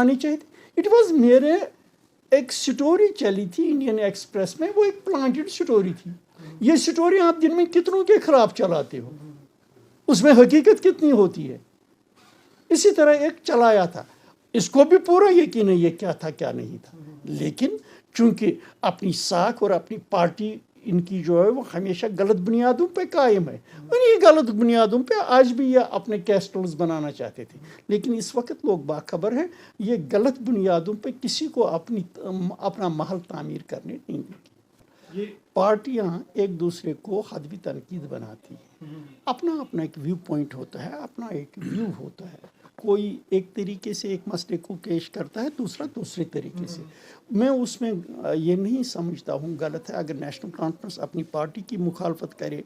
आनी चाहिए थी. इट वॉज मेरे एक स्टोरी चली थी इंडियन एक्सप्रेस में, वो एक प्लांटेड स्टोरी थी. ये स्टोरी आप दिन में कितनों के खिलाफ चलाते हो, उसमें हकीकत कितनी होती है. इसी तरह एक चलाया था, इसको भी पूरा यकीन है ये क्या था क्या नहीं था, लेकिन चूंकि अपनी साख और अपनी पार्टी इनकी जो है वो हमेशा गलत बुनियादों पे कायम है. इन्हीं गलत बुनियादों पे आज भी ये अपने कैस्टल्स बनाना चाहते थे, लेकिन इस वक्त लोग बाखबर हैं ये गलत बुनियादों पे किसी को अपना महल तामीर करने नहीं देगी. ये पार्टियां एक दूसरे को हदवी तनकीद बनाती हैं, अपना अपना एक व्यू पॉइंट होता है, अपना एक व्यू होता है. कोई एक तरीके से एक मसले को पेश करता है, दूसरा दूसरे तरीके से. मैं उसमें ये नहीं समझता हूँ गलत है अगर नेशनल कॉन्फ्रेंस अपनी पार्टी की मुखालफत करे,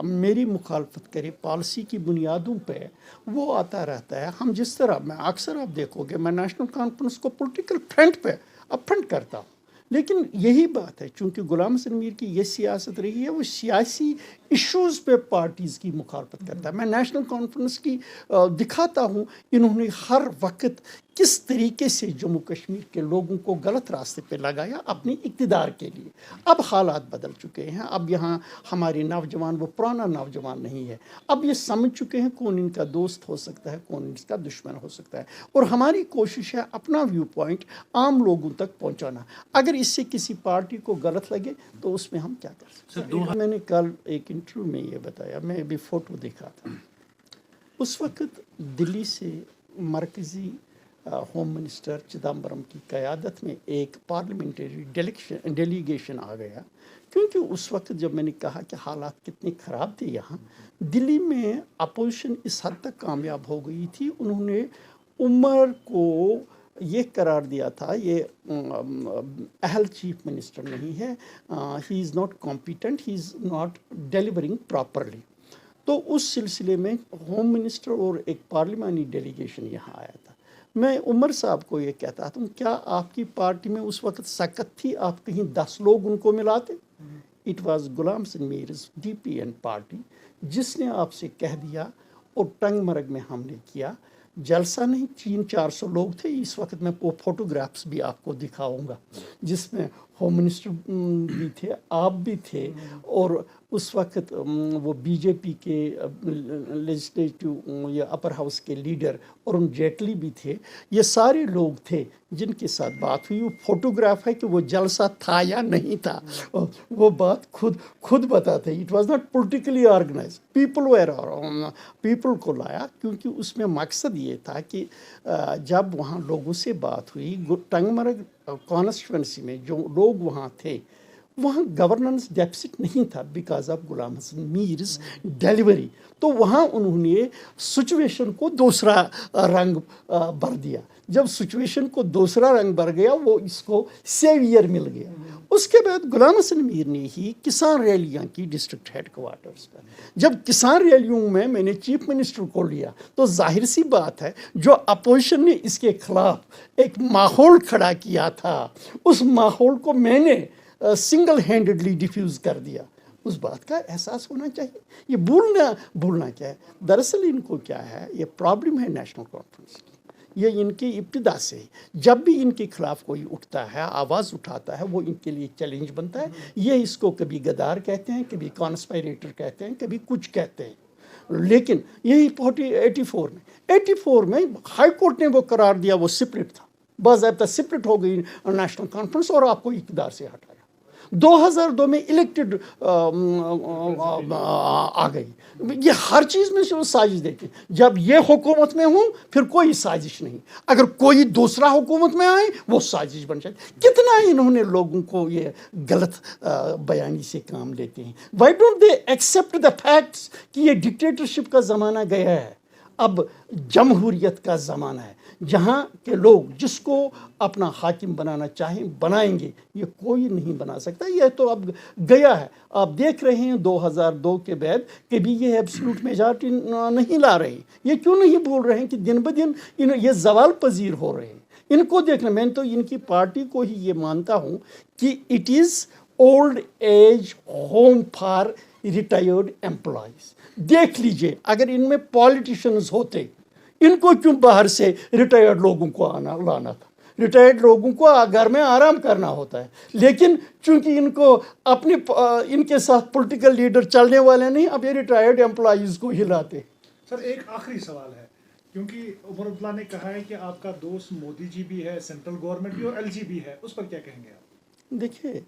मेरी मुखालफत करे पॉलिसी की बुनियादों पे, वो आता रहता है. हम जिस तरह, मैं अक्सर आप देखोगे मैं नेशनल कॉन्फ्रेंस को पॉलिटिकल फ्रंट पे अपफ्रंट करता हूँ, लेकिन यही बात है चूँकि गुलाम हसन मीर की ये सियासत रही है, वो सियासी इश्यूज़ पे पार्टीज़ की मुखालफत करता है. मैं नेशनल कॉन्फ्रेंस की दिखाता हूँ इन्होंने हर वक्त किस तरीके से जम्मू कश्मीर के लोगों को गलत रास्ते पे लगाया अपनी इक़्तिदार के लिए. अब हालात बदल चुके हैं, अब यहाँ हमारे नौजवान वो पुराना नौजवान नहीं है, अब ये समझ चुके हैं कौन इनका दोस्त हो सकता है, कौन इसका दुश्मन हो सकता है. और हमारी कोशिश है अपना व्यू पॉइंट आम लोगों तक पहुँचाना. अगर इससे किसी पार्टी को गलत लगे तो उसमें हम क्या कर सकते हैं. मैंने कल एक इंटरव्यू में ये बताया, मैं अभी फ़ोटो देखा था, उस वक्त दिल्ली से मरकज़ी होम मिनिस्टर चिदम्बरम की क़यादत में एक पार्लियामेंट्री डेलीगेशन आ गया, क्योंकि उस वक्त जब मैंने कहा कि हालात कितने ख़राब थे यहाँ, दिल्ली में अपोजिशन इस हद तक कामयाब हो गई थी, उन्होंने उमर को ये करार दिया था ये अहल चीफ मिनिस्टर नहीं है, he is not competent, he is not delivering properly. तो उस सिलसिले में होम मिनिस्टर और एक पार्लिमानी डेलीगेशन यहाँ आया था. मैं उमर साहब को ये कहता था क्या आपकी पार्टी में उस वक्त सकत थी, आप कहीं 10 लोग उनको मिलाते. इट वाज गुलाम हसन मीर's DPN पार्टी जिसने आपसे कह दिया, और टंग मरग में हमने किया. जलसा नहीं, 300-400 लोग थे. इस वक्त मैं वो फोटोग्राफ्स भी आपको दिखाऊंगा जिसमें होम मिनिस्टर भी थे, आप भी थे, और उस वक्त वो बीजेपी के लेजिस्लेटिव या अपर हाउस के लीडर अरुण जेटली भी थे. ये सारे लोग थे जिनके साथ बात हुई. वो फोटोग्राफ है कि वो जलसा था या नहीं था, वो बात खुद बताते. It was not politically organised, people को लाया, क्योंकि उसमें मकसद ये था कि जब वहाँ लोगों से बात हुई टंगमरग कॉन्स्टिट्यूंसी में जो लोग वहाँ थे, वहाँ गवर्नेंस डेफिसिट नहीं था बिकॉज ऑफ गुलाम हसन मीर's डिलीवरी. तो वहाँ उन्होंने सिचुएशन को दूसरा रंग भर दिया. जब सिचुएशन को दूसरा रंग भर गया वो इसको सेवियर मिल गया. उसके बाद गुलाम हसन मीर ने ही किसान रैलियाँ की डिस्ट्रिक्ट हेडक्वार्टर्स पर. जब किसान रैलियों में मैंने चीफ मिनिस्टर को लिया तो जाहिर सी बात है जो अपोजिशन ने इसके खिलाफ एक माहौल खड़ा किया था, उस माहौल को मैंने सिंगल हैंडेडली डिफ्यूज़ कर दिया. उस बात का एहसास होना चाहिए. ये भूलना क्या है. दरअसल इनको क्या है, ये प्रॉब्लम है नेशनल कॉन्फ्रेंस की. ये इनकी इब्तिदा से जब भी इनके खिलाफ कोई उठता है, आवाज़ उठाता है, वो इनके लिए चैलेंज बनता है. ये इसको कभी गद्दार कहते हैं, कभी कॉन्स्पायरेटर कहते हैं, कभी कुछ कहते हैं. लेकिन यही 84 में हाई कोर्ट ने वो करार दिया, वो सेपरेट था, बाज़ाब्ता सेपरेट हो गई नेशनल कॉन्फ्रेंस और आपको इक़्तिदार से हटाया. 2002 में इलेक्टेड आ गई. ये हर चीज़ में वो साजिश देती. जब ये हुकूमत में हूँ फिर कोई साजिश नहीं, अगर कोई दूसरा हुकूमत में आए वो साजिश बन जाए. कितना इन्होंने लोगों को ये गलत बयानी से काम लेते हैं. Why don't they accept the facts कि ये डिक्टेटरशिप का ज़माना गया है, अब जमहूरियत का ज़माना है, जहाँ के लोग जिसको अपना हाकिम बनाना चाहें बनाएंगे, ये कोई नहीं बना सकता. ये तो अब गया है. आप देख रहे हैं 2002 के बाद कभी ये एब्सोल्यूट मेजॉरिटी नहीं ला रहे. ये क्यों नहीं बोल रहे हैं कि दिन ब दिन ये जवाल पजीर हो रहे हैं. इनको देखना, मैं तो इनकी पार्टी को ही ये मानता हूँ कि it is old age home for retired employees. देख लीजिए, अगर इनमें पॉलिटिशियंस होते, ان کو کیوں باہر سے ریٹائرڈ لوگوں کو لانا تھا؟ ریٹائرڈ لوگوں کو گھر میں آرام کرنا ہوتا ہے، لیکن چونکہ ان کو اپنے ان کے ساتھ پولیٹیکل لیڈر چلنے والے نہیں، اب یہ ریٹائرڈ امپلائیز کو ہی لاتے۔ سر ایک آخری سوال ہے، کیونکہ عمر عبداللہ نے کہا ہے کہ آپ کا دوست مودی جی بھی ہے، سینٹرل گورنمنٹ بھی اور ایل جی بھی ہے، اس پر کیا کہیں گے آپ؟ دیکھیے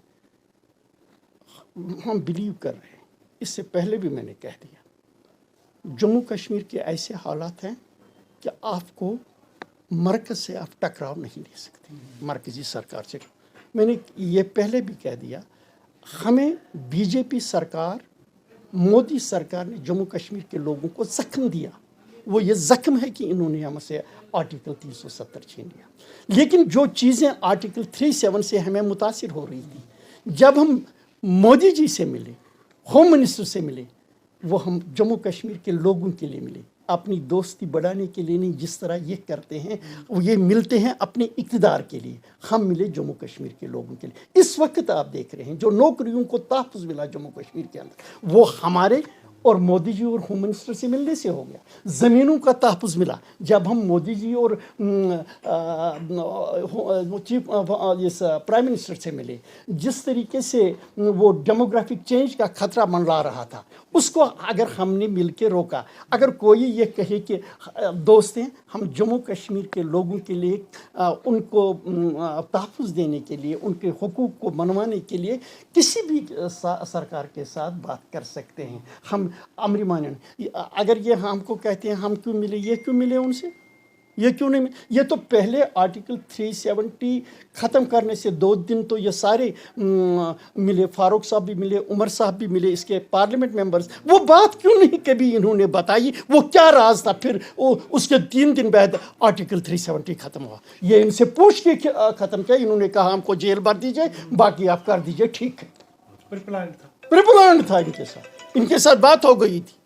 ہم بلیو کر رہے ہیں، اس سے پہلے بھی میں نے کہہ دیا، جموں کشمیر کے ایسے حالات ہیں کہ آپ کو مرکز سے آپ ٹکراؤ نہیں دے سکتے، مرکزی سرکار سے۔ میں نے یہ پہلے بھی کہہ دیا، ہمیں بی جے پی سرکار، مودی سرکار نے جموں کشمیر کے لوگوں کو زخم دیا، وہ یہ زخم ہے کہ انہوں نے ہم سے آرٹیکل 370 چھین لیا۔ لیکن جو چیزیں آرٹیکل 37 سے ہمیں متاثر ہو رہی تھی، جب ہم مودی جی سے ملے، ہوم منسٹر سے ملے، وہ ہم جموں کشمیر کے لوگوں کے لیے ملے، اپنی دوستی بڑھانے کے لیے نہیں، جس طرح یہ کرتے ہیں، وہ یہ ملتے ہیں اپنے اقتدار کے لیے، ہم ملے جموں کشمیر کے لوگوں کے لیے۔ اس وقت آپ دیکھ رہے ہیں جو نوکریوں کو تحفظ ملا جموں کشمیر کے اندر، وہ ہمارے اور مودی جی اور ہوم منسٹر سے ملنے سے ہو گیا۔ زمینوں کا تحفظ ملا جب ہم مودی جی اور چیف پرائم منسٹر سے ملے۔ جس طریقے سے وہ ڈیموگرافک چینج کا خطرہ منڈلا رہا تھا، اس کو اگر ہم نے مل کے روکا، اگر کوئی یہ کہے کہ دوست ہیں، ہم جموں کشمیر کے لوگوں کے لیے ان کو تحفظ دینے کے لیے، ان کے حقوق کو منوانے کے لیے کسی بھی سرکار کے ساتھ بات کر سکتے ہیں۔ ہم امر مانن، اگر یہ ہم کو کہتے ہیں ہم کیوں ملے، یہ کیوں ملے ان سے، یہ کیوں نہیں ملے؟ یہ تو پہلے آرٹیکل 370 ختم کرنے سے 2 دن تو یہ سارے ملے، فاروق صاحب بھی ملے، عمر صاحب بھی ملے، اس کے پارلیمنٹ ممبرز، وہ بات کیوں نہیں کبھی انہوں نے بتائی؟ وہ کیا راز تھا؟ پھر اس کے 3 دن بعد آرٹیکل 370 ختم ہوا۔ یہ ان سے پوچھ کے ختم کیا، انہوں نے کہا ہم کو جیل بھر دیجئے، باقی آپ کر دیجئے، ٹھیک ہے۔ پریپلانڈ تھا، پریپلانڈ تھا ان کے ساتھ بات ہو گئی تھی۔